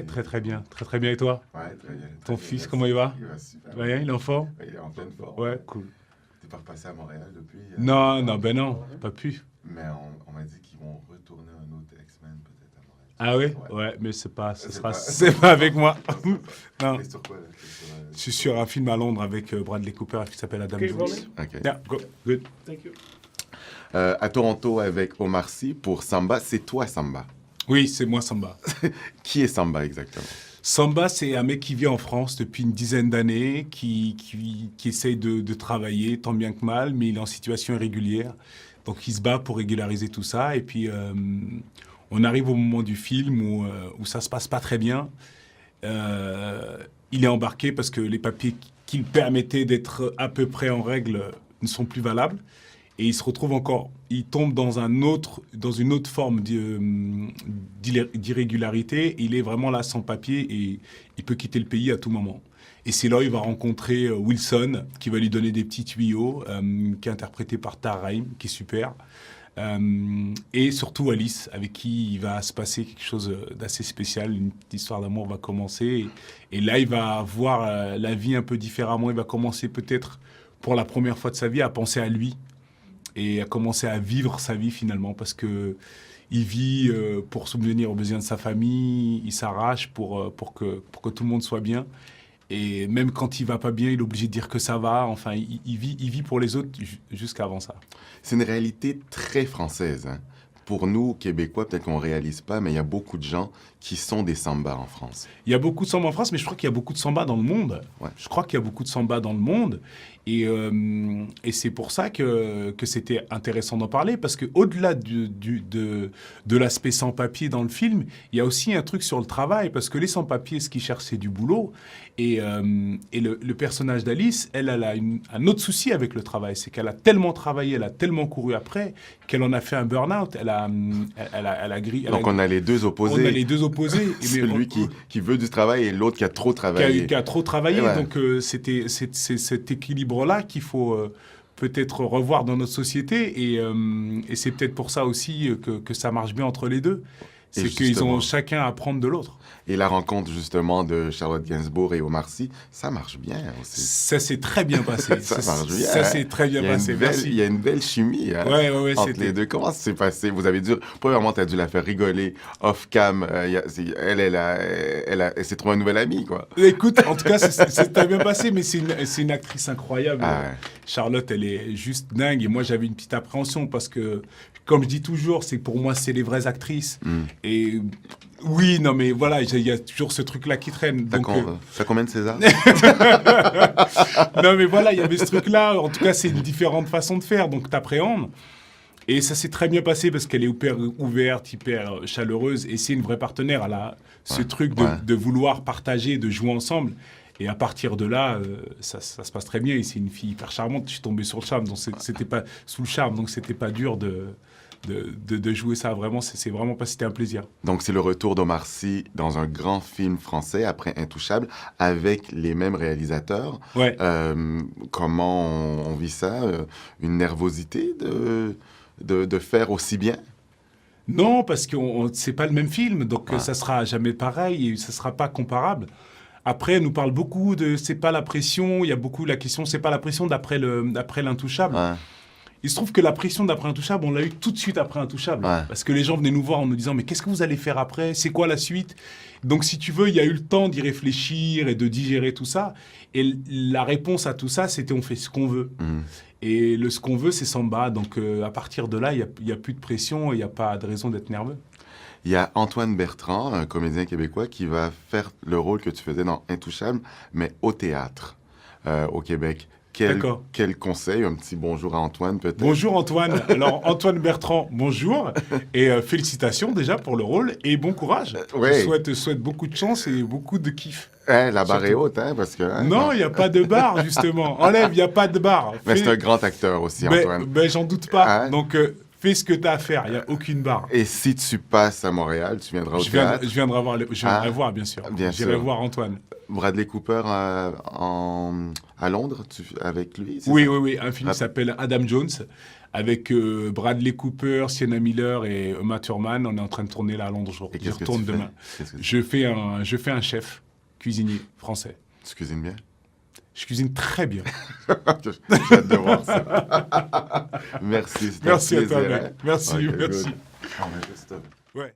Très bien. Très bien. Et toi? Ouais, très bien. Ton Très bien, fils, merci. comment il va? Il va super Va bien, bien. il est en forme? Il est en pleine forme. Ouais, Ouais. cool. T'es pas repassé à Montréal depuis Non, longtemps? non, ben non, pas pu. Mais on m'a dit qu'ils vont retourner un autre X-Men peut-être à Montréal. Ah oui? Ouais. Ouais, mais c'est pas, ce C'est sera, pas, c'est pas avec moi. ça sera pas. Non. T'es sur quoi là? Je suis sur un film à Londres avec Bradley Cooper qui s'appelle Adam Okay, Jones. rolling. Ok. Yeah, go, good. Thank you. À Toronto avec Omar Sy pour Samba. C'est toi Samba. Oui, c'est moi Samba. Qui est Samba exactement? Samba, c'est un mec qui vit en France depuis une dizaine d'années, qui essaye de travailler tant bien que mal, mais il est en situation irrégulière. Donc il se bat pour régulariser tout ça. Et puis on arrive au moment du film où ça se passe pas très bien. Il est embarqué parce que les papiers qui le permettaient d'être à peu près en règle ne sont plus valables. Et il se retrouve encore, il tombe dans une autre forme d'irrégularité. Il est vraiment là sans papier et il peut quitter le pays à tout moment. Et c'est là où il va rencontrer Wilson, qui va lui donner des petits tuyaux, qui est interprété par Tahar Rahim, qui est super. Et surtout Alice, avec qui il va se passer quelque chose d'assez spécial. Une petite histoire d'amour va commencer. Et là, il va voir la vie un peu différemment. Il va commencer peut-être, pour la première fois de sa vie, à penser à lui. Et à commencer à vivre sa vie finalement, parce que il vit pour subvenir aux besoins de sa famille, il s'arrache pour que tout le monde soit bien. Et même quand il va pas bien, il est obligé de dire que ça va. Enfin, il vit pour les autres jusqu'avant ça. C'est une réalité très française, hein. Pour nous, Québécois, peut-être qu'on ne réalise pas, mais il y a beaucoup de gens qui sont des Samba en France. Il y a beaucoup de samba en France, mais je crois qu'il y a beaucoup de samba dans le monde. Ouais. Je crois qu'il y a beaucoup de samba dans le monde. Et c'est pour ça que c'était intéressant d'en parler, parce qu'au-delà de l'aspect sans-papier dans le film, il y a aussi un truc sur le travail, parce que les sans-papiers, ce qu'ils cherchent, c'est du boulot. Et le personnage d'Alice, elle a un autre souci avec le travail, c'est qu'elle a tellement travaillé, elle a tellement couru après, qu'elle en a fait un burn-out. Elle a grillé. Donc on a les deux opposés. On a les deux opposés. Celui qui veut du travail et l'autre qui a trop travaillé. Qui a trop travaillé. Ouais. Donc c'est cet équilibre-là qu'il faut peut-être revoir dans notre société. Et c'est peut-être pour ça aussi que ça marche bien entre les deux. Et C'est qu'ils justement. ont chacun à apprendre de l'autre. Et la rencontre justement de Charlotte Gainsbourg et Omar Sy, ça marche bien aussi. Ça s'est très bien passé. Ça marche bien. Ça hein? s'est très bien passé. Il y a une belle chimie hein, Ouais, entre les deux. Comment ça s'est passé? Vous avez dû... Premièrement, tu as dû la faire rigoler off-cam. Elle s'est trouvée un nouvel ami, quoi. Écoute, en tout cas, c'est très bien passé, mais c'est une actrice incroyable. Ah ouais. Charlotte, elle est juste dingue. Et moi, j'avais une petite appréhension parce que, comme je dis toujours, c'est pour moi, c'est les vraies actrices. Et oui, non, mais voilà, il y a toujours ce truc-là qui traîne. T'as Donc, combien de César? non, mais voilà, il y avait ce truc-là. En tout cas, c'est une différente façon de faire. Donc, t'appréhendes. Et ça s'est très bien passé parce qu'elle est hyper ouverte, hyper chaleureuse. Et c'est une vraie partenaire. Elle a ce truc de vouloir partager, de jouer ensemble. Et à partir de là, ça se passe très bien. Et c'est une fille hyper charmante. Je suis tombé sur le charme. Donc, c'était pas sous le charme. Donc, c'était pas dur de jouer ça. Vraiment, c'est vraiment pas, c'était un plaisir. Donc, c'est le retour d'Omar Sy dans un grand film français après Intouchable avec les mêmes réalisateurs. Ouais. Comment on vit ça? Une nervosité de faire aussi bien? Non, parce que c'est pas le même film. Donc, ça sera jamais pareil et ça sera pas comparable. Après, elle nous parle beaucoup de c'est pas la pression. Il y a beaucoup la question, c'est pas la pression d'après l'Intouchable. Ouais. Il se trouve que la pression d'après Intouchable, on l'a eu tout de suite après Intouchable. Ouais. Parce que les gens venaient nous voir en nous disant « Mais qu'est-ce que vous allez faire après? C'est quoi la suite ?» Donc, si tu veux, il y a eu le temps d'y réfléchir et de digérer tout ça. Et la réponse à tout ça, c'était « On fait ce qu'on veut. Et ce qu'on veut, c'est Samba. Donc, à partir de là, il n'y a plus de pression et il n'y a pas de raison d'être nerveux. Il y a Antoine Bertrand, un comédien québécois, qui va faire le rôle que tu faisais dans Intouchable, mais au théâtre, au Québec. Quel conseil, un petit bonjour à Antoine peut-être? Bonjour Antoine. Alors Antoine Bertrand, bonjour. Et félicitations déjà pour le rôle et bon courage. Ouais. Je souhaite beaucoup de chance et beaucoup de kiff. La barre est haute, hein, parce que... Hein, non, il n'y a pas de barre, justement. Enlève, il n'y a pas de barre. Mais c'est un grand acteur aussi, Antoine. Ben, j'en doute pas. Hein? Donc, fais ce que tu as à faire. Il n'y a aucune barre. Et si tu passes à Montréal, tu viendras au théâtre? Je viendrai voir, bien sûr. Bien J'irai sûr. voir Antoine. Bradley Cooper à Londres avec lui? Oui. Un film qui s'appelle Adam Jones, avec Bradley Cooper, Sienna Miller et Uma Thurman. On est en train de tourner là à Londres aujourd'hui. Je retourne demain. Je fais un chef cuisinier français. Tu cuisines bien? Je cuisine très bien. J'ai hâte de voir ça. Merci. Merci à toi, mec. Merci. Ouais.